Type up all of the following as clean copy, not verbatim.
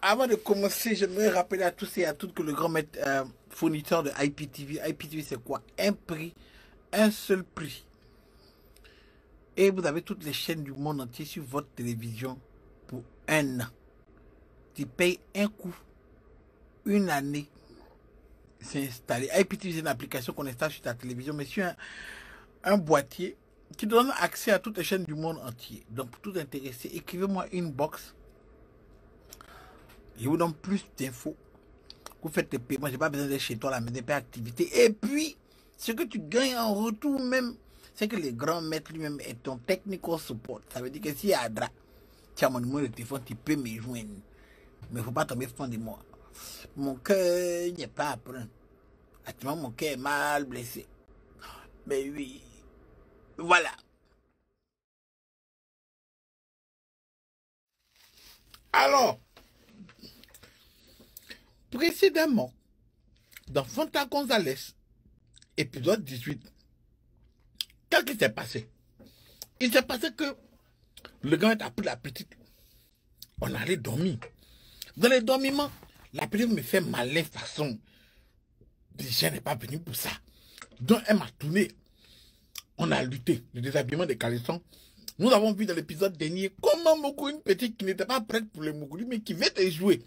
avant de commencer, j'aimerais rappeler à tous et à toutes que le grand maître fournisseur de IPTV, IPTV c'est quoi? Un prix, un seul prix. Et vous avez toutes les chaînes du monde entier sur votre télévision pour un an. Tu payes un coup, une année, c'est installé. IPTV c'est une application qu'on installe sur ta télévision, mais sur un boîtier qui donne accès à toutes les chaînes du monde entier. Donc pour tout intéressé, écrivez-moi une box. Je vous donne plus d'infos. Vous faites tes paiements, j'ai pas besoin d'être chez toi la maison, pas activité. Et puis, ce que tu gagnes en retour même, c'est que les grands maîtres lui-même est ton technical support. Ça veut dire que si y a Adra, tu as mon numéro de téléphone, tu peux me joindre. Mais il ne faut pas tomber fond de moi. Mon cœur n'est pas à prendre. Actuellement, mon cœur est mal blessé. Mais oui, voilà. Alors, précédemment, dans Fonta Gonzalez, épisode 18, qu'est-ce qui s'est passé? Il s'est passé que le gars a pris la petite. On allait dormir. Dans les dormiments, la petite me fait malin façon. Je n'ai pas venu pour ça. Donc elle m'a tourné. On a lutté. Le déshabillement des caleçons. Nous avons vu dans l'épisode dernier comment Mougou, une petite qui n'était pas prête pour le Mougou, mais qui veut te jouer.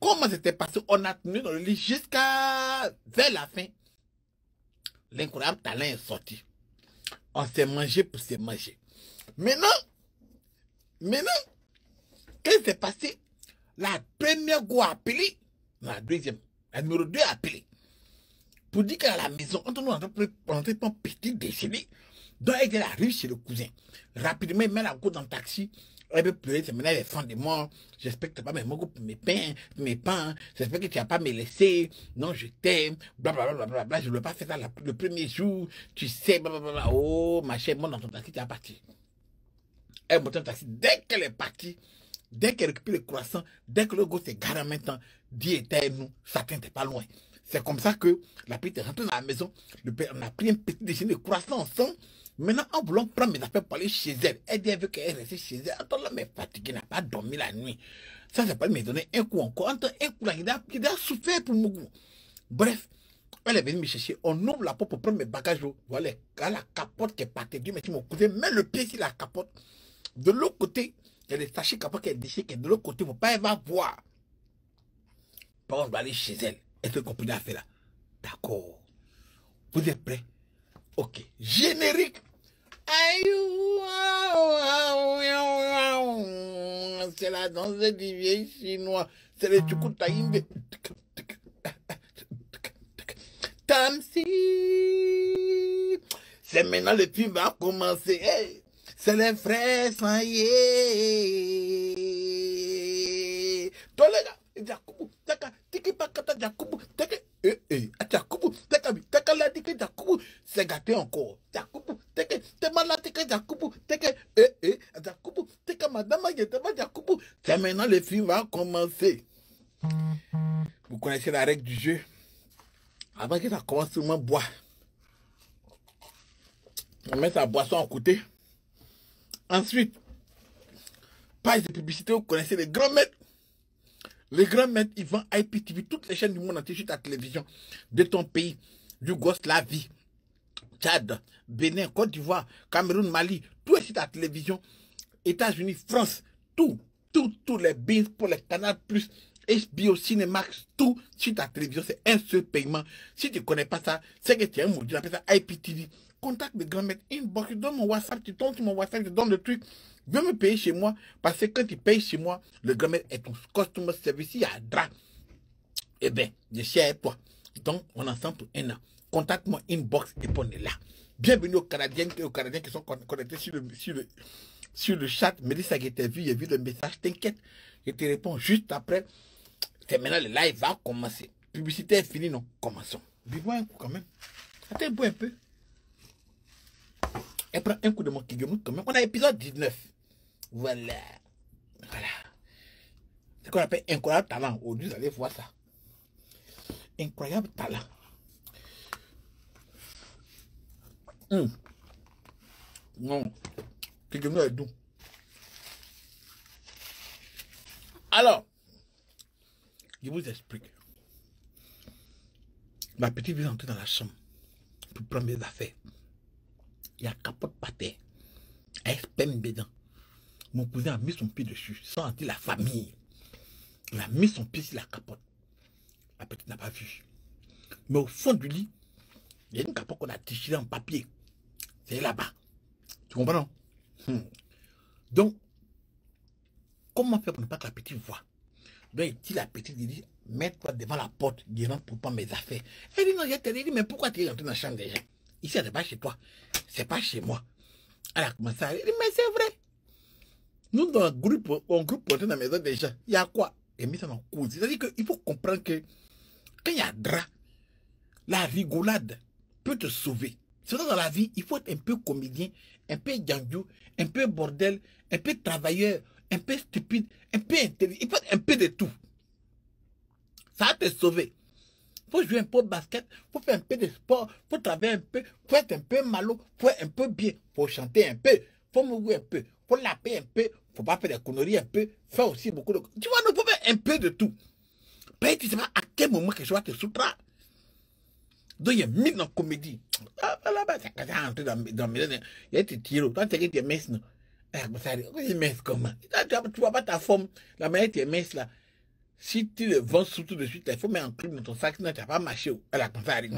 Comment c'était passé? On a tenu dans le lit jusqu'à vers la fin. L'incroyable talent est sorti. On s'est mangé pour se manger. Maintenant, qu'est-ce qui s'est passé? La première go a appelé, la deuxième, la numéro 2 a appelé. Pour dire qu'à la maison, on est pas petit décédé. Donc elle arrive chez le cousin. Rapidement, il met la go dans le taxi. Elle veut pleurer, c'est maintenant elle est fan de moi. J'espère que tu n'as pas mes mots pour mes pains. J'espère que tu n'as pas me laissé. Non, je t'aime. Blablabla. Je ne veux pas faire ça le premier jour. Tu sais, blablabla. Oh, ma chère, monte dans ton taxi, tu es parti. Elle monte dans le taxi. Dès qu'elle est partie, dès qu'elle récupère le croissant, dès que le gosse s'est garé en même temps, Dieu était nous, Satan n'était pas loin. C'est comme ça que la petite est rentrée dans la maison. Le père, on a pris un petit déjeuner de croissant ensemble. Maintenant, en voulant prendre mes affaires pour aller chez elle, elle dit elle veut qu'elle reste chez elle. Attends, là, mais fatiguée, n'a pas dormi la nuit. Ça, c'est pas me donner un coup encore. Attends, un coup là, il a souffert pour Mougou. Bref, elle est venue me chercher. On ouvre la porte pour prendre mes bagages. Voilà, la capote qui est partie. Dieu merci, mon cousin, mets le pied sur la capote. De l'autre côté, il y a des sachets capotes qui est déchiré, qui est de l'autre côté. Faut pas, elle va voir. Par contre, je vais aller chez elle. Est-ce que vous comprenez à faire là? D'accord. Vous êtes prêts? Ok. Générique. C'est la danse du vieil chinois. C'est le Tchoukoutaïmbe. Tamsi. C'est maintenant le film va commencer. Hey. C'est les frères Sanye. Toi les gars, Jacoubou, Taka, Tiki Pakata Jacoubou, Taka, Jacoubou, Taka la Tiki Jacoubou, c'est gâté encore. Jacoubou, Taka, t'es malade, Tiki Jacoubou, Taka, Jacoubou, Taka madame, Jacoubou. C'est maintenant le film va commencer. Vous connaissez la règle du jeu. Avant que ça commence, tout le monde boit. On met sa boisson à côté. Ensuite, page de publicité, vous connaissez les grands maîtres. Les grands maîtres, ils vendent IPTV, toutes les chaînes du monde entier sur ta télévision, de ton pays, Yougoslavie, Tchad, Bénin, Côte d'Ivoire, Cameroun, Mali, tout est sur ta télévision, États-Unis, France, tous les bills pour les canaux plus, HBO, Cinemax, tout sur ta télévision, c'est un seul paiement. Si tu ne connais pas ça, c'est que tu es un module, on appelle ça IPTV. Contacte le grand maître, inbox, tu donnes mon WhatsApp, tu tombes sur mon WhatsApp, tu donnes le truc. Viens me payer chez moi, parce que quand tu payes chez moi, le grand maître est ton customer service, il y a Dra. Eh bien, je suis avec toi. Donc, on est ensemble pour un an. Contacte-moi, inbox, et on est là. Bienvenue aux Canadiens qui sont connectés sur le chat. Me dis ça que tu as vu, j'ai vu le message, t'inquiète. Je te réponds juste après. C'est maintenant le live va commencer. Publicité est finie, non? Commençons. Buvons un coup quand même. Attends, bois un peu. Elle prend un coup de mon kigomou quand même. On a l'épisode 19. Voilà. Voilà. C'est ce qu'on appelle incroyable talent. Aujourd'hui, vous allez voir ça. Incroyable talent. Non. Kigomou est doux. Alors, Je vous explique. La petite vient entrer dans la chambre pour prendre mes affaires. Il y a capote par terre. Elle sperme dedans. Mon cousin a mis son pied dessus, sans sentir la famille. Il a mis son pied sur la capote. La petite n'a pas vu. Mais au fond du lit, il y a une capote qu'on a déchirée en papier. C'est là-bas. Tu comprends, non? Donc, comment faire pour ne pas que la petite voie? Donc, il dit la petite, il dit, mets-toi devant la porte, je rentre pour prendre mes affaires. Elle dit, non, il dit, mais pourquoi tu es rentré dans la chambre des gens? Ici, ce n'est pas chez toi. C'est pas chez moi. Elle a commencé à dire, mais c'est vrai. Nous, dans un groupe pour entrer dans la maison des gens, il y a quoi? Et mis ça en cause. C'est-à-dire qu'il faut comprendre que quand il y a drap, la rigolade peut te sauver. C'est dans la vie, il faut être un peu comédien, un peu gangu, un peu bordel, un peu travailleur, un peu stupide, un peu intelligent. Il faut être un peu de tout. Ça va te sauver. Il faut jouer un peu au basket, il faut faire un peu de sport, il faut travailler un peu, il faut être un peu malo, il faut être un peu bien, il faut chanter un peu, il faut mourir un peu, il faut laper un peu, il ne faut pas faire des conneries un peu, faire aussi beaucoup de... Tu vois, il faut faire un peu de tout. Peut-être tu ne sais pas à quel moment que je vais te soutra. Donc il y a mis dans la comédie. Ah, là-bas, c'est quand tu es rentré dans la maison, il y a tes tirs, toi tu as tes messes, non? Tu messes comment? Tu vois pas ta forme, la manière de tes messes là. Si tu le vends surtout de suite, il faut mettre un truc dans ton sac, sinon tu n'as pas marché. Elle a commencé à dire.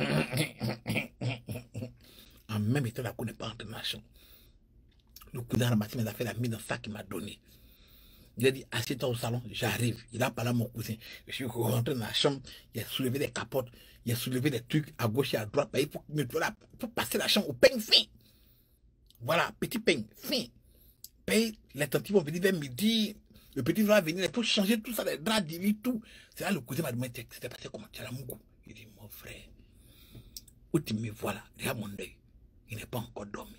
En même temps, la coup n'est pas entrée dans la chambre. Le cousin a ramassé mes affaires, il a mis dans le sac qu'il m'a donné. Il a dit, assieds-toi au salon, j'arrive. Il a parlé à mon cousin. Je suis rentré dans la chambre, il a soulevé des capotes, il a soulevé des trucs à gauche et à droite. Il faut passer la chambre au peigne fin. Voilà, petit peigne fin. Les tantes vont venir vers midi. Le petit va venir, il faut changer tout ça, les draps, tout. C'est là le cousin m'a demandé, c'était passé comment? Tu as la mougou? Il dit, mon frère, où tu me vois là? Regarde mon œil. Il n'est pas encore dormi.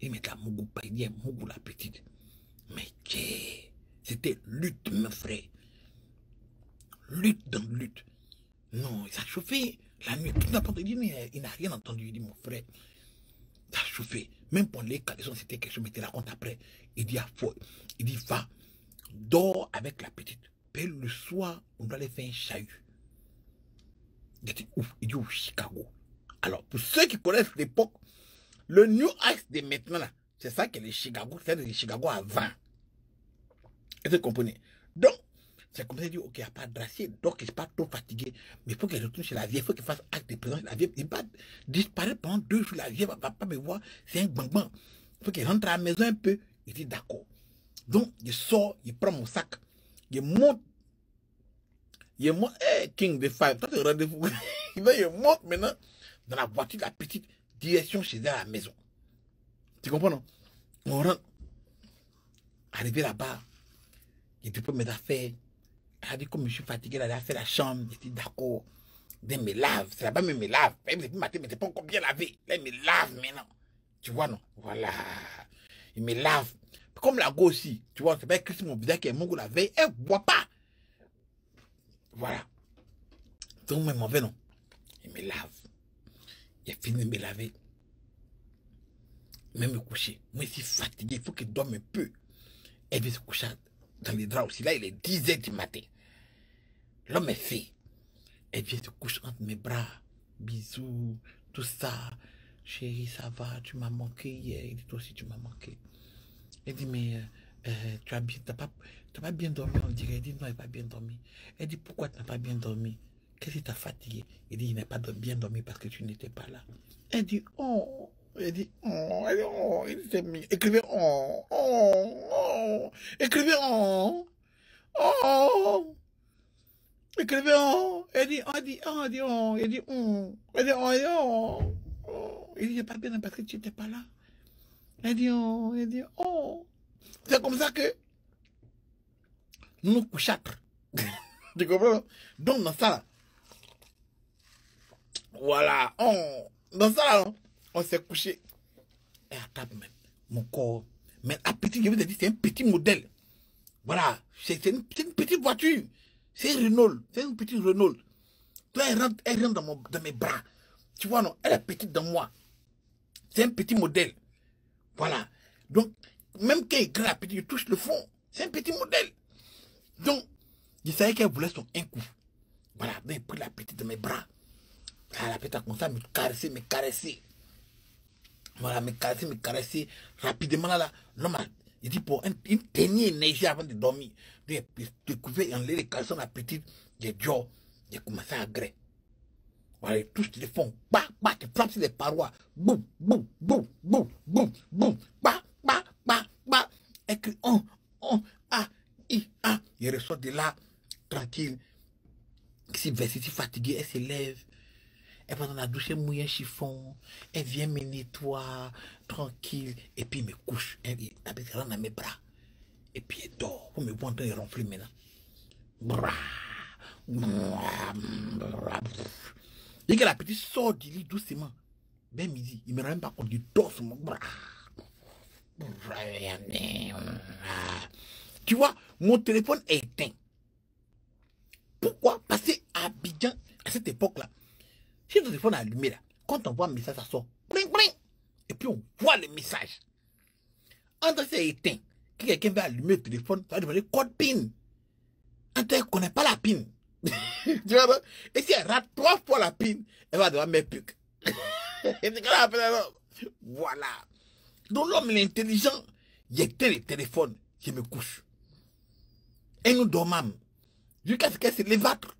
Il met la mougou pas, il dit, mougou la petite. Mais c'était lutte, mon frère. Lutte dans lutte. Non, il s'est chauffé la nuit. Tout n'a pas entendu, il n'a rien entendu. Il dit, mon frère, ça a chauffé. Même pour les caleçons, c'était quelque chose, mais tu racontes après. Il dit, il dit, va. Dors avec la petite. Puis le soir, on doit aller faire un chahut. Il dit où? Il dit au Chicago. Alors, pour ceux qui connaissent l'époque, le New Ice de maintenant, c'est ça que les Chicago, c'est les Chicago avant. Est-ce que vous comprenez? Donc, c'est comme ça qu'il dit, ok, il n'y a pas de dracier, donc il n'est pas trop fatigué. Mais il faut qu'il retourne chez la vieille, il faut qu'il fasse acte de présence. La vieille, il va disparaître pendant 2 jours, la vieille ne va pas me voir, c'est un bang-bang. Il faut qu'il rentre à la maison un peu. Il dit d'accord. Donc, il sort, il prend mon sac, il monte, King de Five, toi, rendez-vous. Il monte maintenant dans la voiture de la petite, direction chez elle à la maison. Tu comprends, non? On rentre. Arrivé là-bas, il dépose mes affaires. Elle a dit, comme je suis fatigué, elle a fait la chambre. Il dit, d'accord. Il me lave. C'est là-bas, mais me lave. Depuis matin, mais c'est pas encore bien lavé. Là, il me lave maintenant. Tu vois, non? Voilà. Il me lave. Comme la go aussi, tu vois, c'est pas écrit sur mon visage qui est mon goût la veille, elle ne boit pas. Voilà. Donc, moi, mauvais, non. Il me lave. Il a fini de me laver. Même me coucher. Moi, je suis fatigué, il faut qu'il dorme un peu. Elle vient se coucher dans les draps aussi. Là, il est 10h du matin. L'homme est fait. Elle vient se coucher entre mes bras. Bisous, tout ça. Chérie, ça va, tu m'as manqué hier. Il dit, toi aussi, tu m'as manqué. Elle dit, mais tu n'as pas bien dormi, on dirait. Elle dit, non, elle n'a pas bien dormi. Elle dit, pourquoi tu n'as pas bien dormi? Qu'est-ce qui t'a fatigué? Il dit, il n'a pas bien dormi parce que tu n'étais pas là. Elle dit, oh. Elle dit, oh. Elle dit, oh. Il dit, écrivez, oh. Oh. Oh. Écrivez, oh. Oh. Écrivez, oh. Elle dit, oh. Elle dit, oh. Elle dit, oh. Elle dit, oh. Elle dit, oh. Oh. Il dit, il n'est pas bien dormi parce que tu n'étais pas là. Elle dit, oh. Elle dit, oh. C'est comme ça que nous nous couchâtres. Tu comprends? Donc, dans ça, là, voilà, dans ça, là, on s'est couché. Et à table, même, mon corps. Mais la petite, je vous ai dit, c'est un petit modèle. Voilà, c'est une petite voiture. C'est une Renault. C'est une petite Renault. Là, elle rentre dans mes bras. Tu vois, non, elle est petite dans moi. C'est un petit modèle. Voilà. Donc, même quand il gratte, il touche le fond. C'est un petit modèle. Donc, Je savais qu'elle voulait son un coup. Voilà, donc j'ai pris la petite de mes bras. Là, la petite a commencé à me caresser, me caresser. Voilà, me caresser. Rapidement, là, l'homme a dit pour une dernière énergie avant de dormir. J'ai découvert en les caleçons la petite, j'ai commencé à agréer. Voilà, ils touchent le téléphone, bah, bah, tu frappes sur les parois, boum, boum, boum, boum, boum, boum, bah, bah, bah, bah. Elle crie, ah, ah. Il ressort de là, tranquille. Si fatiguée, elle se lève. Elle va dans la douche, elle mouille un chiffon. Elle vient me nettoyer, tranquille. Et puis, elle me couche. Elle rentre dans mes bras. Et puis, elle dort. Vous me voyez en train de ronfler maintenant. Et que la petite sort du lit doucement. Ben midi, il me rend même pas compte du dort sur mon bras. Tu vois, mon téléphone est éteint. Pourquoi? Parce qu'à Abidjan, à cette époque-là, si ton téléphone est allumé là, quand on voit un message, ça sort. Bling, bling. Et puis on voit le message. Entre c'est éteint, que quelqu'un va allumer le téléphone, ça va demander code PIN. Entre elle ne connaît pas la PIN. Tu vois, et si elle rate 3 fois la PIN, elle va devoir mettre PUC. Voilà. Donc l'homme l'intelligent, il éteint le téléphone, je me couche. Et nous dormons. Jusqu'à ce qu'elle se lévâtre.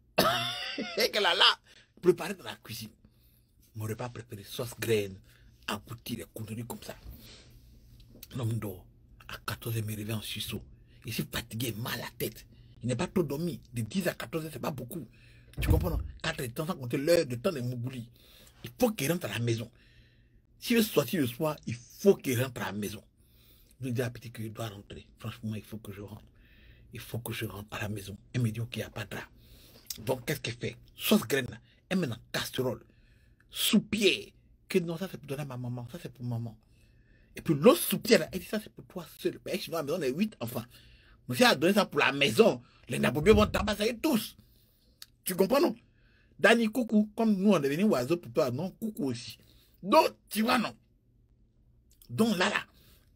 Et qu'elle a là, préparée dans la cuisine. Mon repas préféré, sauce graine, abouti, les contenus comme ça. L'homme dort. À 14h, il me réveille en sursaut. Il est fatigué, mal à la tête. Il n'est pas trop dormi. De 10 à 14h, c'est pas beaucoup. Tu comprends, non? 4 heures de temps, sans compter l'heure de temps de Mougouli. Il faut qu'il rentre à la maison. S'il veut sortir le soir, il faut qu'il rentre à la maison. Je lui dis à la petite qu'il doit rentrer. Franchement, il faut que je rentre. Il faut que je rentre à la maison. Elle me dit, ok, il n'y a pas de drap. Donc, qu'est-ce qu'elle fait? Sauce graine, elle met dans casserole. Sous-pied. Que non, ça c'est pour donner à ma maman. Ça c'est pour maman. Et puis l'autre sous-pied, elle dit, ça c'est pour toi seul. Mais chez nous, à la maison, on est 8 enfants. Monsieur a donné ça pour la maison. Les Nabobiens vont tabasser tous. Tu comprends, non? Dani, coucou. Comme nous, on est devenu oiseaux pour toi. Non, coucou aussi. Donc, tu vois, non? Donc là,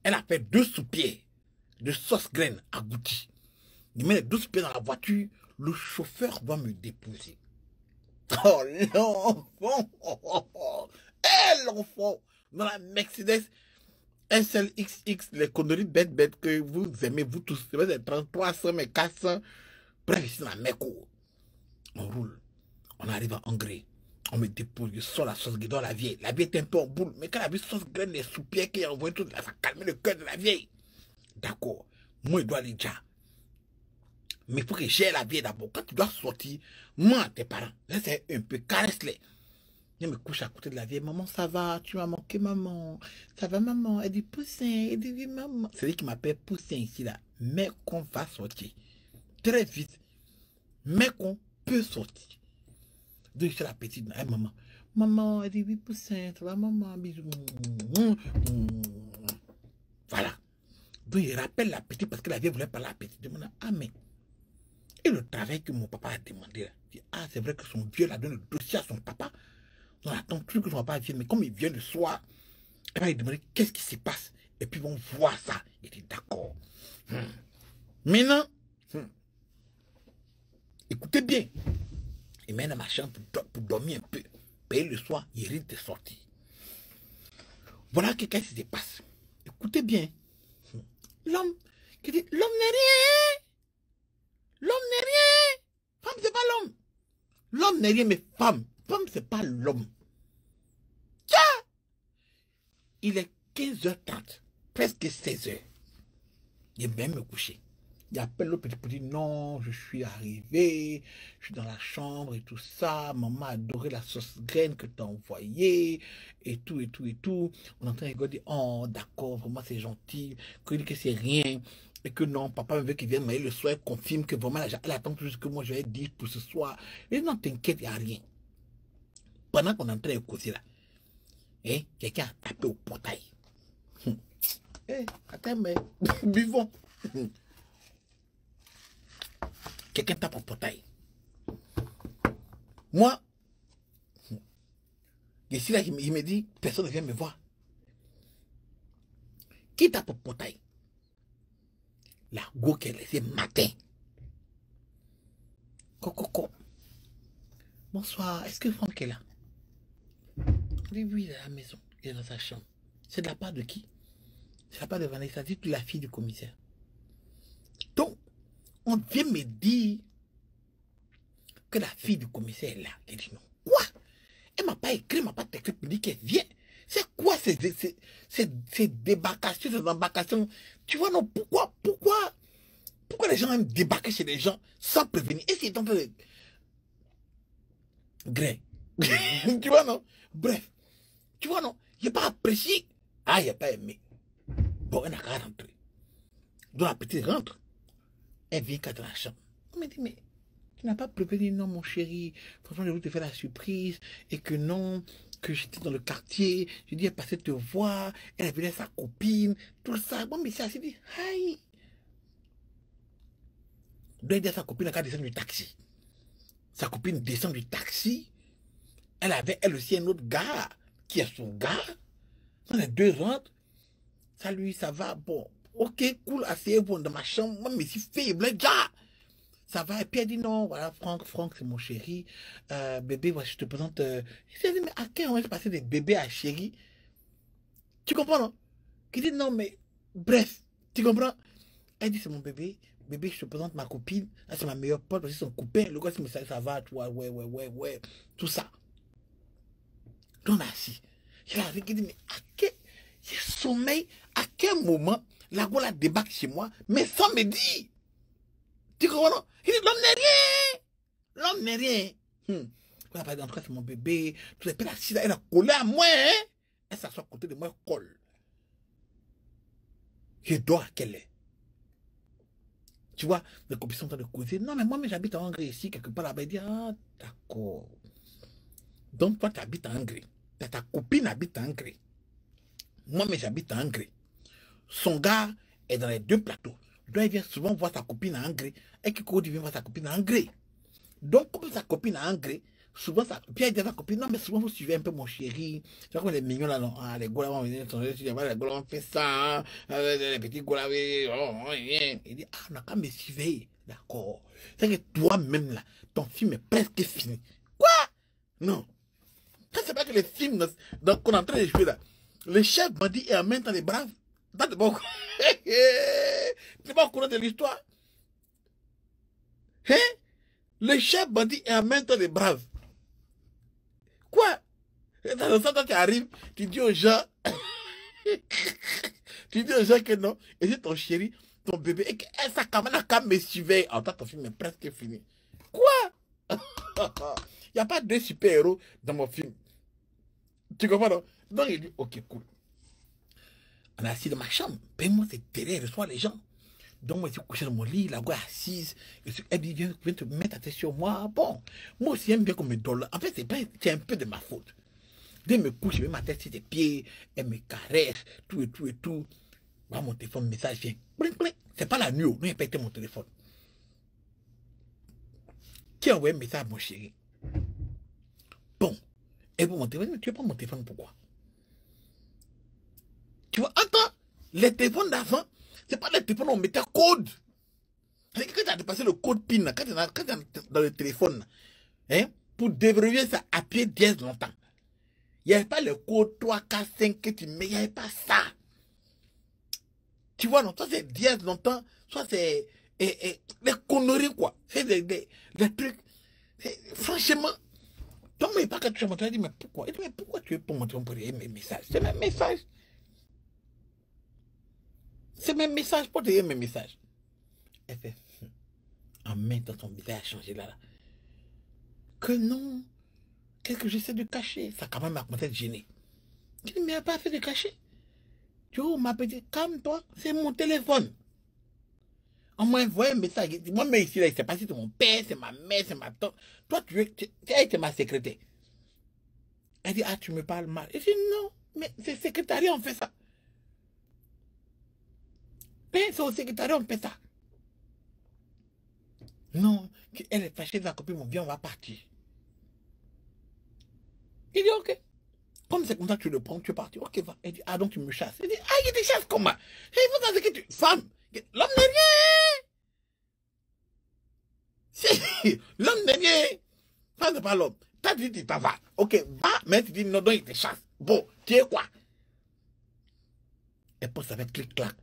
elle a fait 2 sous-pieds de sauce graine agouti. Il met les 2 sous-pieds dans la voiture. Le chauffeur va me déposer. Oh l'enfant! L'enfant! Dans la Mercedes SLXX, les conneries bêtes que vous aimez, vous tous. C'est 300, mais 400. Bref, ici dans la Meco. On roule. On arrive à Hongrie. On me dépose, je sors la sauce dans la vieille. La vieille était un peu en boule. Mais quand la vieille sauce graine, les sous-pieds qui ont envoyé tout, ça a calmé le cœur de la vieille. D'accord. Moi, je dois aller déjà. Mais il faut que j'aille la vieille d'abord. Quand tu dois sortir, moi, tes parents, laisse un peu, caresse-les. Je me couche à côté de la vieille. Maman, ça va? Tu m'as manqué, maman. Ça va, maman? Elle dit Poussin. Elle dit oui, maman. C'est lui qui m'appelle Poussin ici, là. Mais qu'on va sortir. Très vite. Mais qu'on peut sortir. Donc, je suis la petite. Hey, maman. Maman, elle dit oui, Poussin. Ça va, maman? Bisous. Voilà. Donc, il rappelle la petite parce que la vieille voulait parler à la petite. Demande, ah, mais. Et le travail que mon papa a demandé, là. Ah, c'est vrai que son vieux a donné le dossier à son papa. On attend plus que son papa vienne, mais comme il vient le soir, elle va lui demander qu'est-ce qui se passe. Et puis ils vont voir ça. Il dit d'accord. Maintenant, écoutez bien. Il mène à ma chambre pour dormir un peu. Payer le soir, il risque de sortir. Voilà qu'est-ce qui se passe. Écoutez bien. L'homme qui dit l'homme n'est rien. L'homme n'est rien. Femme, c'est pas l'homme. L'homme n'est rien, mais femme. Femme, c'est pas l'homme. Tiens! Il est 15h30, presque 16h. Il est même me coucher. Il appelle le petit pour dire non, je suis arrivé, je suis dans la chambre et tout ça. Maman a adoré la sauce graine que tu as envoyée et tout, et tout, et tout. On entend les gars dire oh, d'accord, vraiment c'est gentil, que c'est rien. Et que non, papa veut qu'il vienne, mais le soir, elle confirme que vraiment, elle attend tout ce que moi je vais dire pour ce soir. Et non, t'inquiète, il n'y a rien. Pendant qu'on est en train de causer là, hein, quelqu'un a tapé au portail. Attends, mais buvons. Quelqu'un tape au portail. Moi, ici là, il me dit, personne ne vient me voir. Qui tape au portail? La go qu'elle laissait matin. Coco. Bonsoir, est-ce que Franck est là? Oui, il est à la maison, il est dans sa chambre. C'est de la part de qui? C'est de la part de Vanessa, c'est la fille du commissaire. Donc, on vient me dire que la fille du commissaire est là. J'ai dit non. Quoi? Elle m'a pas écrit, elle m'a pas texté pour dire qu'elle vient. C'est quoi ces débarcations, ces embarcations? Tu vois, non, pourquoi les gens aiment débarquer chez les gens sans prévenir? Et c'est en train de... Gré. Tu vois, non? Bref. Tu vois, non? Il n'a pas apprécié. Ah, il n'a pas aimé. Bon, elle n'a qu'à rentrer. Donc la petite rentre. Elle vient qu'à dans la chambre. On me dit, mais tu n'as pas prévenu, non, mon chéri. Franchement, je voulais te faire la surprise. Et que non, que j'étais dans le quartier. Je dis, elle passait te voir. Elle avait sa copine. Tout ça. Bon, mais ça, s'est dit, aïe. Donc, elle dit à sa copine, elle descend du taxi. Sa copine descend du taxi. Elle avait, elle aussi, un autre gars. Qui est son gars. On est deux autres. Salut, ça va? Bon, ok, cool, asseyez-vous dans ma chambre. Moi, mais si faible, déjà. Ça va? Et puis elle dit non, voilà, Franck, c'est mon chéri. Bébé, voilà, je te présente. Je dis, mais à quel moment est passé des bébés à chéri? Tu comprends, non? Qui dit non, mais bref, tu comprends? Elle dit, c'est mon bébé. Bébé, je te présente ma copine. C'est ma meilleure pote, parce que c'est son copain. Le gars, c'est ça va, tu vois, ouais. Tout ça. Donc, on a assis. Je l'ai qui dit, mais à quel sommeil, à quel moment la gola débarque chez moi, mais sans me dire? Tu comprends, non? Il dit, l'homme n'est rien. L'homme n'est rien. En tout cas, c'est mon bébé. Tout ça. Puis elle a collé à moi, hein? Elle s'assoit à côté de moi, elle colle. Je dors à quelle heure? Tu vois, les copines sont en train de causer. Non, mais moi, j'habite en Hongrie ici, quelque part là-bas. Il dit, ah, d'accord. Donc, toi, tu habites en Hongrie. Ta copine habite en Hongrie. Moi, mais j'habite en Hongrie. Son gars est dans les deux plateaux. Donc, il vient souvent voir sa copine en Hongrie. Et qu'il vient voir sa copine en Hongrie. Donc, comme sa copine en Hongrie, souvent, puis elle dit à sa copine, non, mais souvent, vous suivez un peu mon chéri. Tu vois, comme les mignons là, non? Ah, les gars là vont venir, les gars là vont faire ça. Hein? Les petits gars là, il dit, ah, on n'a qu'à me suivre. D'accord. C'est que toi-même là, ton film est presque fini. Quoi? Non. C'est pas que les films qu'on est en train de jouer là, le chef bandit est en même temps les braves. Tu n'es pas au courant de l'histoire? Hein? Le chef bandit est en même temps les braves. Quoi? Dans le sens, quand tu arrives, tu dis aux gens, que non, et c'est ton chéri, ton bébé, et que ça quand me suivait. En tant que ton film est presque fini. Quoi? Il n'y a pas de super-héros dans mon film. Tu comprends, non? Donc il dit, ok, cool. On est assis dans ma chambre. Paye-moi, c'est derrière, reçoit les gens. Donc moi, je suis couché dans mon lit, la gars assise. Elle dit, viens te mettre à tête sur moi. Bon, moi aussi, j'aime bien qu'on me donne. En fait, c'est un peu de ma faute. Dès que je me couche, je mets ma tête sur ses pieds, elle me caresse, tout. Bah, mon téléphone, message vient. C'est pas la nuit, non, il n'a pas été mon téléphone. Qui a envoyé un message à mon chéri? Bon, et pour mon téléphone, mais tu veux pas mon téléphone, pourquoi? Tu vois, attends, les téléphones d'avant, c'est pas les téléphones où on mettait code. C'est que quand tu as dépassé le code PIN, quand tu es dans le téléphone, hein, pour déverrouiller ça, appuyer 10 longtemps. Il n'y avait pas le code 3, 4, 5 que tu mets, il n'y avait pas ça. Tu vois, non, soit c'est 10 longtemps, soit c'est des conneries, quoi. C'est des trucs. Franchement, toi, mais pas quand tu as montré, il dit, mais pourquoi? Il dit, mais pourquoi tu veux pas montrer mes messages? C'est mes messages. C'est mes messages, pour te dire mes messages. Elle fait, en même temps, ton visage a changé là. Que non. Qu'est-ce que j'essaie de cacher? Ça, quand même, m'a commencé à gêner. Je dis, mais elle n'a pas fait de cacher. Tu vois, ma petite, calme-toi, c'est mon téléphone. On m'a envoyé un message. Moi, mais ici, là, il ne sait pas si c'est mon père, c'est ma mère, c'est ma tante. Toi, elle était ma secrétaire. Elle dit, ah, tu me parles mal. Je dis, non, mais c'est secrétariat, on fait ça. Mais c'est au secrétariat, on fait ça. Non, elle est fâchée de la copine, mon bien, on va partir. Il dit, ok. Comme c'est comme ça que tu le prends, tu es parti. Ok, va. Elle dit, ah, donc tu me chasses. Elle dit, ah, il te chasse comment? Et vous pensez que tu... Femme, l'homme n'est rien. L'homme n'est rien. Ça, c'est pas l'homme. T'as dit, tu t'en vas. Ok, va, mais tu dis non, donc il te chasse. Bon, tu es quoi? Et puis ça fait clic-clac.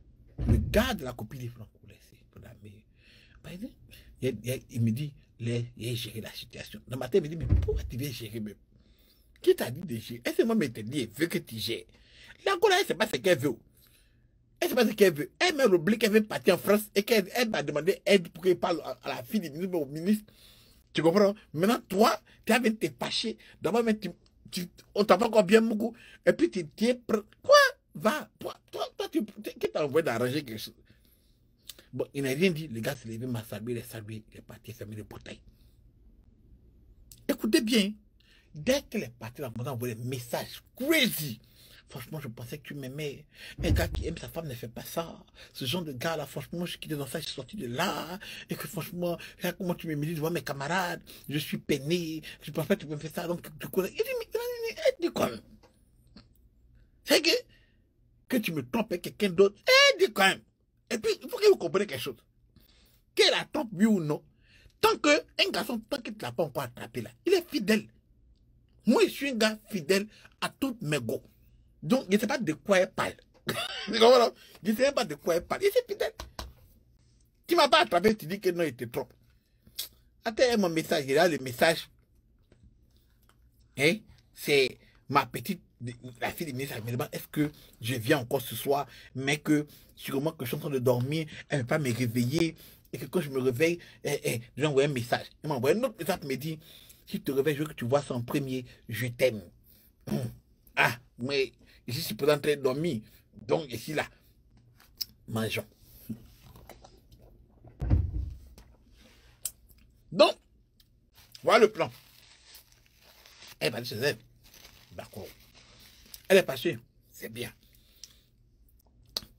Le gars de la copie des Francs, il me dit, il a géré la situation. Le matin, il me dit, mais pourquoi tu viens gérer même? Qui t'a dit de gérer? Est-ce que moi, je te dis, elle veut que tu gères? Là, encore là, elle ne sait pas ce qu'elle veut. Elle ne sait pas ce qu'elle veut. Elle m'a oublié qu'elle veut partir en France et qu'elle m'a demandé aide pour qu'elle parle à la fille du ministre, au ministre. Tu comprends? Maintenant, toi, tu as te fâcher. D'abord, on t'a pas encore bien beaucoup. Et puis, tu es prêt. Quoi? Va. Toi, qui t'a envoyé d'arranger quelque chose? Bon, il n'a rien dit. Le gars s'est levé, m'a salué, il est parti fermer le portail. Écoutez bien. Dès qu'elle est partie, elle m'a envoyé des messages crazy. Franchement, je pensais que tu m'aimais. Un gars qui aime sa femme ne fait pas ça. Ce genre de gars-là, franchement, je suis quitté dans ça, je suis sorti de là. Et que franchement, regarde comment tu me dis devant mes camarades. Je suis peiné. Je pense pas que tu peux me faire ça. Donc, tu connais. Il dit, mais dis quoi? C'est que tu me trompes avec quelqu'un d'autre. Dis quand même. Et puis, il faut que vous compreniez quelque chose. Qu'elle la trompe, oui ou non. Tant qu'un garçon, tant qu'il ne l'a pas encore attrapé là, il est fidèle. Moi, je suis un gars fidèle à toutes mes go. Donc, je ne sais pas de quoi elle parle. Je ne sais pas de quoi elle parle. Il est fidèle. Tu ne m'as pas attrapé, tu dis que non, il te trompe. Attends, mon message, il y a le message. Hein? C'est ma petite, la fille du ministre, elle me demande est-ce que je viens encore ce soir, mais que sûrement que je suis en train de dormir, elle ne veut pas me réveiller, et que quand je me réveille, je lui envoie un message. Elle m'a envoyé un autre message qui me dit si tu te réveilles, je veux que tu vois ça en premier, je t'aime. Ah, mais ici, je suis pas en train de dormir, donc je suis là. Mangeons. Donc, voilà le plan. Elle va chez elle. D'accord. Elle est fâchée. C'est bien.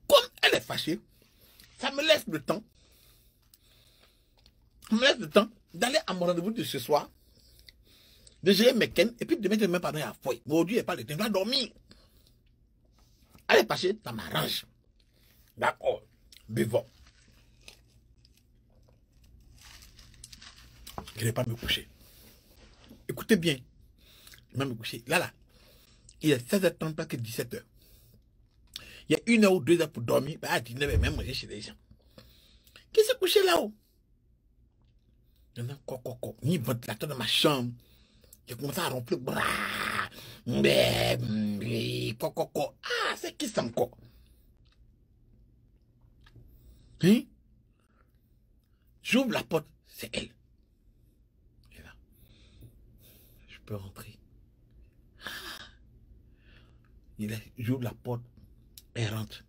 Comme elle est fâchée, ça me laisse le temps. Ça me laisse le temps d'aller à mon rendez-vous de ce soir, de gérer mes ken, et puis de mettre mes parents à foyer. Mais aujourd'hui, elle parle de temps, je dois dormir. Elle est fâchée, ça m'arrange. D'accord. Buvons. Je ne vais pas me coucher. Écoutez bien. Je vais me coucher. Là. Il est 16h30 pas que 17h. Il y a 1 heure ou 2 heures pour dormir. À 19h, même manger chez les gens. Qui s'est couché là-haut? Il y en a encore. Ni ventilateur dans ma chambre. J'ai commencé à remplir. Ah, c'est qui ça encore? Hein? J'ouvre la porte. C'est elle. Elle est là. Je peux rentrer. J'ouvre la porte, elle rentre.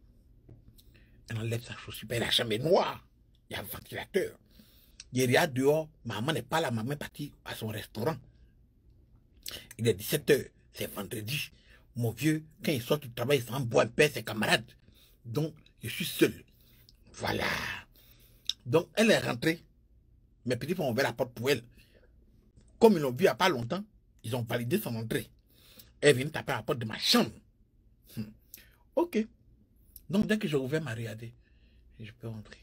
Elle enlève sa chaussure, la chambre est noire. Il y a un ventilateur. Il y a dehors, maman n'est pas là, maman est partie à son restaurant. Il est 17h, c'est vendredi. Mon vieux, quand il sort du travail, il s'en boit un peu ses camarades. Donc, je suis seul. Voilà. Donc, elle est rentrée. Mes petits ont ouvert la porte pour elle. Comme ils l'ont vu il n'y a pas longtemps, ils ont validé son entrée. Elle vient taper à la porte de ma chambre. Ok. Donc, dès que j'ai ouvert ma regardée, je peux rentrer.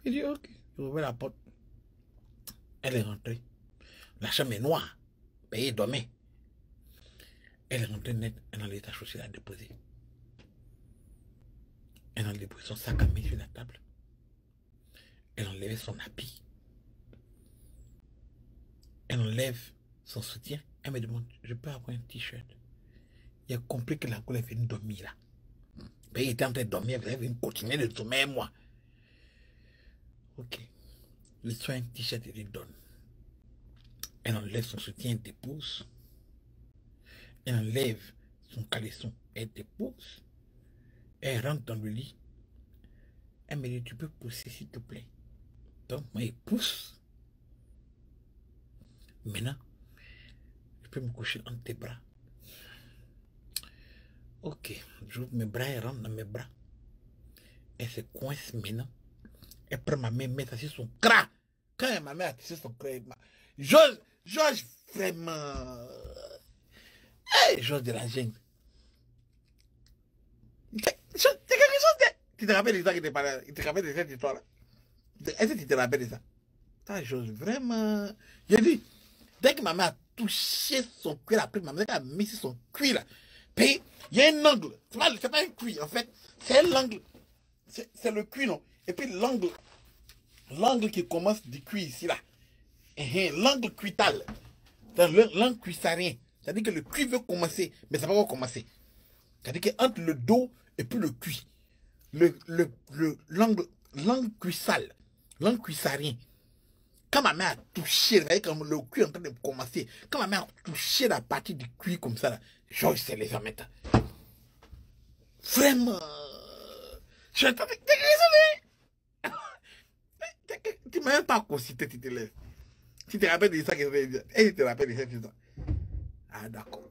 Il dit ok. J'ai ouvert la porte. Elle est rentrée. La chambre est noire. Mais il dormait. Elle est rentrée net. Elle a enlevé sa chaussure à déposer. Elle a déposé son sac à main sur la table. Elle a enlevé son habit. Elle enlève son soutien. Elle me demande, je peux avoir un t-shirt? Il a compris que la couleur est venue dormir là. Mais il était en train de dormir, elle vient continuer de dormir, moi. Ok. Il soit un t-shirt et lui donne. Elle enlève son soutien, elle dépose. Elle enlève son caleçon, elle dépose. Elle rentre dans le lit. Elle me dit, tu peux pousser s'il te plaît. Donc, moi, il pousse. Maintenant, je peux me coucher entre tes bras. Ok, j'ouvre mes bras, elle rentre dans mes bras. Elle se coince maintenant. Elle prend ma main, met ça sur son crâne. Quand elle m'a mis à tisser son crâne, Georges, vraiment. Hey, Georges de la jungle. C'est quelque chose de. Tu te rappelles de ça qui te parlait? Tu te rappelles de cette histoire-là? Est-ce que tu te rappelles de ça? Ça, j'ose vraiment. J'ai dit, dès que ma mère a touché son cuir, après ma mère a mis sur son cuir là, puis il y a un angle. C'est pas un cuir en fait, c'est l'angle. C'est le cuir, non? Et puis l'angle qui commence du cuir ici là. L'angle cuital. L'angle cuissarien. C'est-à-dire que le cuir veut commencer, mais ça va pas commencer. C'est-à-dire qu'entre le dos et puis le cuir, l'angle cuissal, l'angle cuissarien. Quand ma mère a touché, quand le cuir est en train de commencer, quand ma mère a touché la partie du cuir comme ça, là, Georges s'est levé maintenant. Vraiment. Je suis en train de... Tu m'as même pas consulté, tu te lèves. Tu te rappelles de ça que je vais dire. Et tu te rappelles de ça que je vais dire. Ah, d'accord.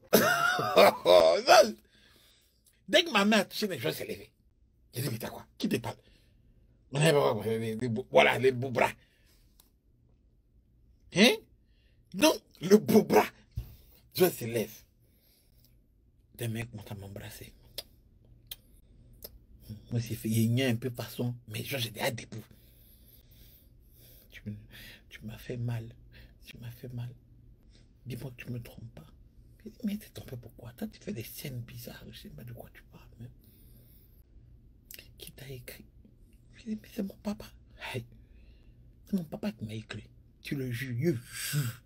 Dès que ma mère a touché, Georges s'est levé. J'ai dit, mais t'as quoi? Qui te parle? Voilà, les beaux bras. Hein? Donc, le beau bras. Georges se lève. Des mecs m'ont m'embrasser. Moi, c'est fait, il y a un peu façon, mais Georges était à debout. Tu m'as fait mal. Tu m'as fait mal. Dis-moi que tu ne me trompes pas. Mais tu t'es trompé pourquoi? Toi, tu fais des scènes bizarres. Je ne sais pas de quoi tu parles même. Qui t'a écrit? Je dis, mais c'est mon papa. Hey. C'est mon papa qui m'a écrit. Tu le jures. Je jure.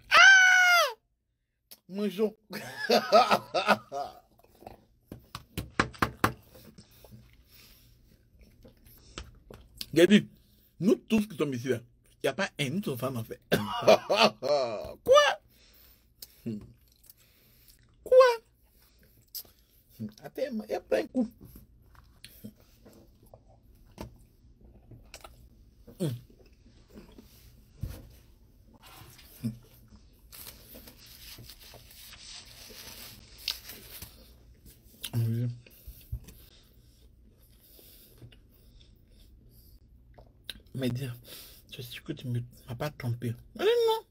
Ah! Mangeons. Regardez, nous tous qui sommes ici là, il n'y a pas un, nous sommes en fait. Quoi? Quoi? Attends, il y a plein de coups. Mais dire, je suis que tu ne m'as pas trompé. Mais non.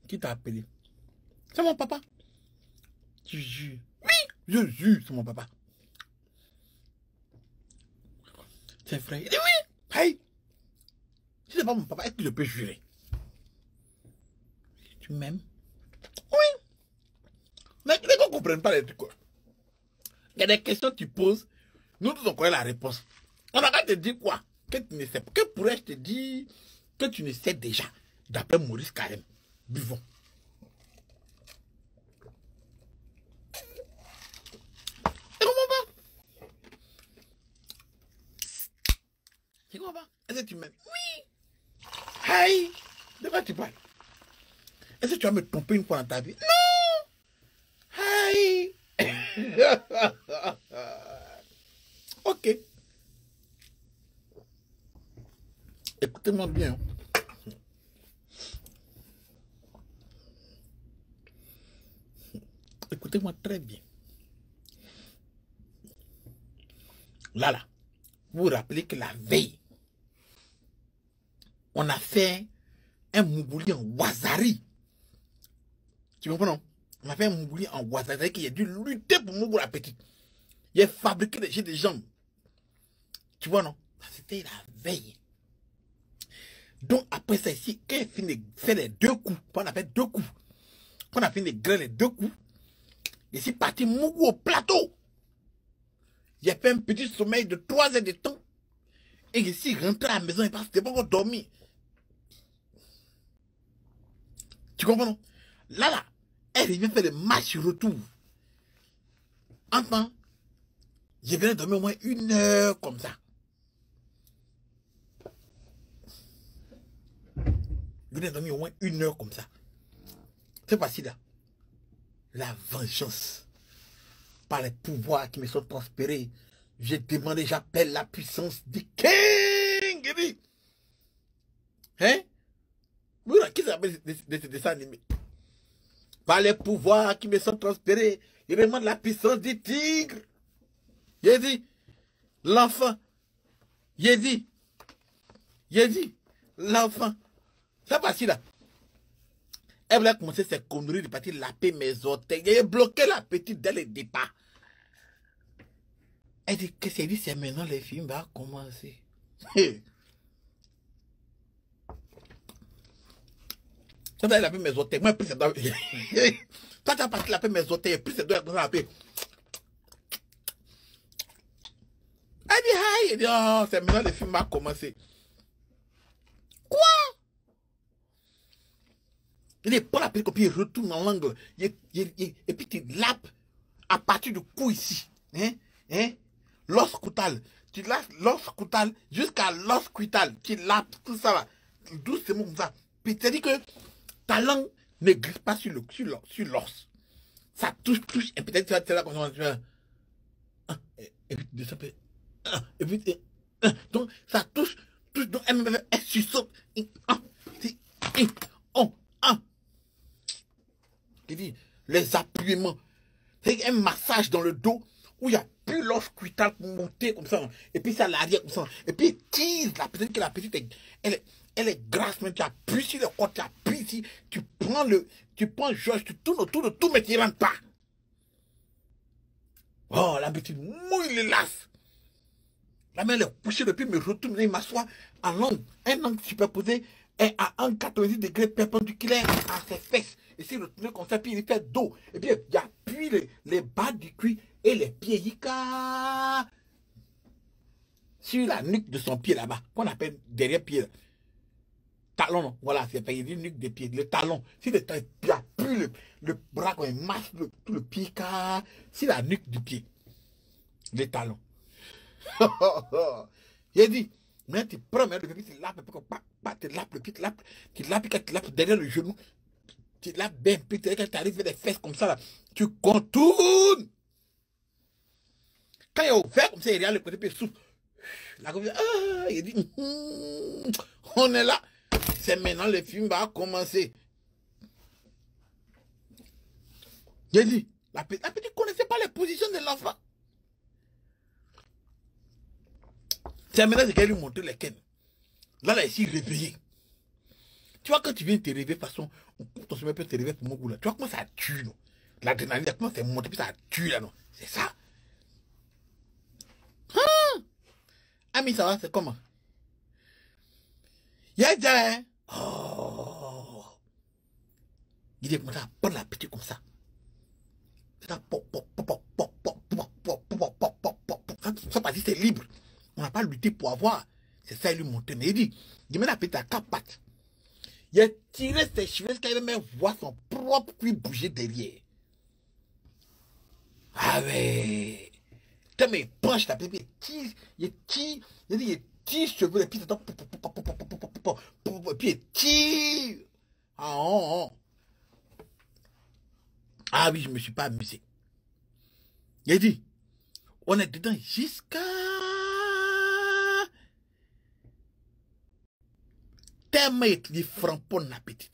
Qui t'a appelé? C'est mon papa. Tu jures? Oui, je jure, c'est mon papa. C'est vrai. Il dit oui. Hey. Si c'est pas mon papa, est-ce que je peux jurer? Tu m'aimes? Oui. Mais les gens ne comprennent pas les trucs. Il y a des questions que tu poses, nous tous on connaît la réponse. On n'a qu'à te dire quoi? Que tu ne sais pas. Que pourrais-je te dire que tu ne sais déjà? D'après Maurice Carême. Buvons. Tu comprends pas? Tu comprends pas? Est-ce que tu m'aimes? Oui. Aïe. De quoi tu parles? Est-ce que tu vas me tromper une fois dans ta vie? Non. Aïe. Ok. Écoutez-moi bien. Écoutez-moi très bien. Là, vous vous rappelez que la veille, on a fait un moubouli en Wazari. Tu comprends, non? On a fait un moubouli en Wazari qui a dû lutter pour Moubou la petite. Il a fabriqué des jambes. Tu vois, non? C'était la veille. Donc, après ça, ici, quand il finit de faire les deux coups, on a fait deux coups. Quand on a fini de griller les deux coups, ici, parti Moubou au plateau. Il a fait un petit sommeil de 3 heures de temps. Et ici, rentré à la maison, il passe, c'était pas encore dormi. Tu comprends, non? Là, elle vient faire des matchs retour. Enfin, je venais dormir au moins 1 heure comme ça. Je venais dormir au moins 1 heure comme ça. C'est facile là. La vengeance. Par les pouvoirs qui me sont transférés. J'ai demandé, j'appelle la puissance du King. Hein? Qui s'appelle de ce dessin animé? Par les pouvoirs qui me sont transférés, je demande la puissance du tigre. J'ai dit, l'enfant. J'ai dit, l'enfant. C'est facile là. Elle voulait commencer ses conneries de partir laper mes orteils. J'ai bloqué la petite dès le départ. Elle dit, qu'est-ce qu'elle dit? C'est maintenant les films vont commencer. Quand elle a pris mes orteils, moi, j'ai pris ses doigts. Quand tu as parti, elle a pris mes orteils, elle a pris ses doigts, elle a pris. Elle dit, hi. Elle dit, oh, c'est maintenant le film a commencé. Quoi? Il est pas la petite copie, il retourne dans l'angle. Et puis tu lapes à partir du cou ici. Hein? L'os coutal. Tu lapes l'os coutal jusqu'à l'os cuital. Tu lapes tout ça là. Doucement comme ça. Puis tu dis que ta langue ne glisse pas sur l'os. Ça touche. Et peut-être tu vas te là comme ça. Et puis ça peut. Et puis. Donc ça touche. Donc elle sursaute. Il dit les appuiements. C'est un massage dans le dos où il n'y a plus l'os cuital pour monter comme ça. Et puis ça l'arrière comme ça. Et puis il tease la petite, que la petite, elle est grasse, mais tu appuies sur le corps, tu appuies ici, tu prends Georges, tu tournes autour de tout, mais tu ne rentres pas. Oh, la petite mouille les lasses. La main elle est couchée depuis, me retourne, il m'assoit en langue, un angle superposé et à 1,90 degrés perpendiculaire à ses fesses. Et s'il retourne comme ça, puis il fait dos. Et puis il appuie les bas du cuir et les pieds. Sur la nuque de son pied là-bas, qu'on appelle derrière pied. Là. Talon, non. Voilà, c'est pas une nuque des pieds, le talon. Si il appuie le bras, quand il masse tout le pied, sur la nuque du pied. Les talons. Il a dit, mais tu prends le pied, tu lapes, tu lapes le pied, tu lapes derrière le genou. Tu l'as bien pris, quand tu arrives des fesses comme ça, là, tu contournes. Quand il est ouvert comme ça, il regarde le côté, puis il souffle. La copine, il dit, on est là. C'est maintenant le film va commencer. J'ai dit, la petite ne connaissait pas les positions de l'enfant. C'est maintenant qu'elle lui montrer les cannes. Là, ici, réveillé. Tu vois, quand tu viens te réveiller, de toute façon, on coupe ton sommeil, peut te réveiller pour mon goût là. Tu vois comment ça tue, non? L'adrénaline, comment c'est monté, puis ça tue là, non? C'est ça. Ami, ça va, c'est comment? Y'a hein? Oh. Il est commencé à prendre la petite comme ça. Ça pas dit c'est libre. On n'a pas lutté pour avoir. C'est ça, il lui montait. Mais il dit, il met la petite à 4 pattes. Il a tiré ses cheveux jusqu'à même voir son propre cuir bouger derrière. Ah ouais. Comme il penche la petite, il tire cheveux, et puis il tire. Ah oui, je ne me suis pas amusé. Il a dit, on est dedans jusqu'à... Tellement il framponne la petite.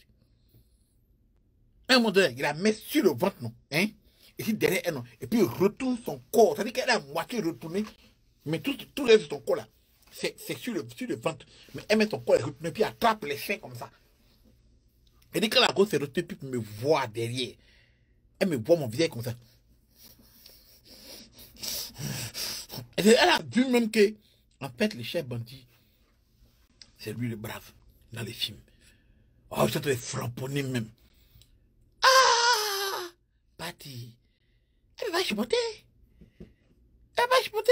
Un moment donné, il la met sur le ventre, non? Hein? Et puis derrière elle, non? Et puis il retourne son corps. C'est-à-dire qu'elle est à moitié retournée. Mais tout le reste de son corps là, c'est sur le ventre. Mais elle met son corps, elle retourne, et puis elle attrape les seins comme ça. Et dès que la grosse est retournée, puis me voit derrière. Elle me voit mon visage comme ça. Elle a vu même que, en fait, le chef bandit, c'est lui le brave dans les films. Oh, je te framponner même. Ah! Patty. Elle va chipoter. Elle va chipoter.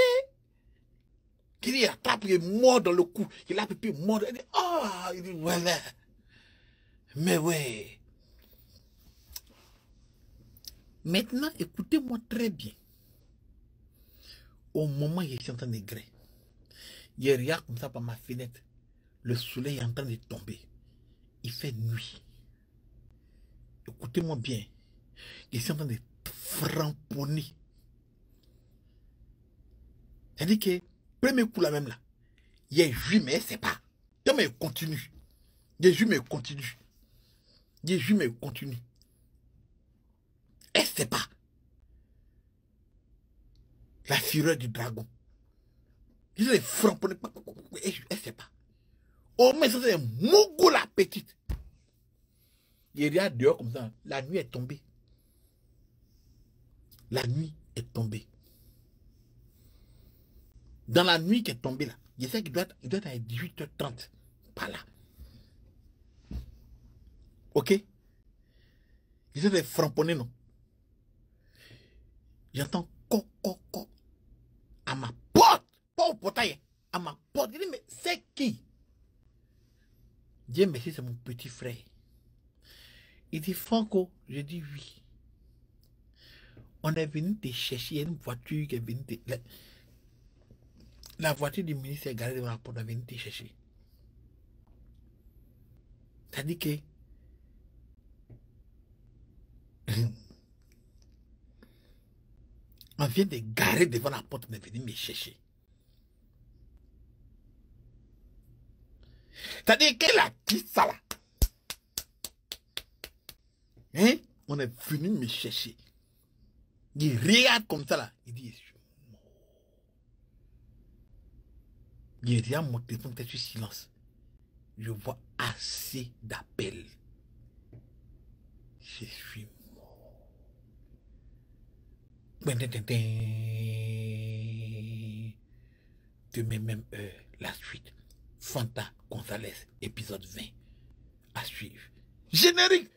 Il attrape, il mord dans le cou. Il a pu mordre. Il dit, oh, il dit, voilà. Mais ouais. Maintenant, écoutez-moi très bien. Au moment où je suis en train de gré, je regarde comme ça par ma fenêtre. Le soleil est en train de tomber. Il fait nuit. Écoutez-moi bien. Je suis en train de framponner. C'est-à-dire que, premier coup là même là, il est joué, mais c'est pas. Tellement il continue. Il est joué, mais il continue. Il est joué, mais il continue. Et c'est pas. La fureur du dragon. Il est framponné. Et c'est pas. Oh, mais ça c'est un mougou la petite. Il regarde dehors comme ça. La nuit est tombée. La nuit est tombée. Dans la nuit qui est tombée là, je sais qu'il doit être à 18h30. Pas là. Ok? Ils ont des frapponnés, non? J'entends co à ma porte. Pas au portail, à ma porte. Je dis, mais c'est qui? Dieu merci, c'est mon petit frère. Il dit, Franco, je dis oui. On est venu te chercher, il y a une voiture qui est venue te... La voiture du ministre est garée devant la porte, on est venu te chercher. C'est-à-dire que on vient de garer devant la porte, on est venu me chercher. C'est-à-dire qu'elle a dit ça là. Hein? On est venu me chercher. Il regarde comme ça là. Il dit, je suis mort. Il regarde mon téléphone, peut-être sur silence. Je vois assez d'appels. Je suis mort. Demain même heure, la suite. Fanta Gonzalez, épisode 20. À suivre. Générique.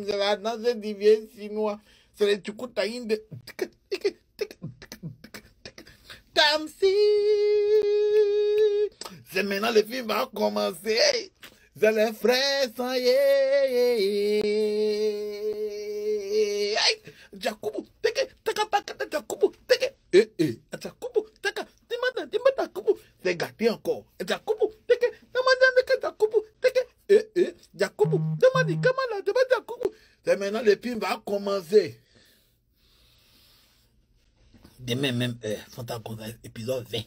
C'est la danse du vieux chinois. C'est le tchoukoutaïn de... Tamsi. C'est maintenant le film va commencer. C'est les frères sans Jacobo, Jacobo, Jacobo, c'est gâté encore. Jacobo, Jacobo, Jacobo. C'est maintenant le film va commencer. Demain même, Fanta Gonzalez, épisode 20.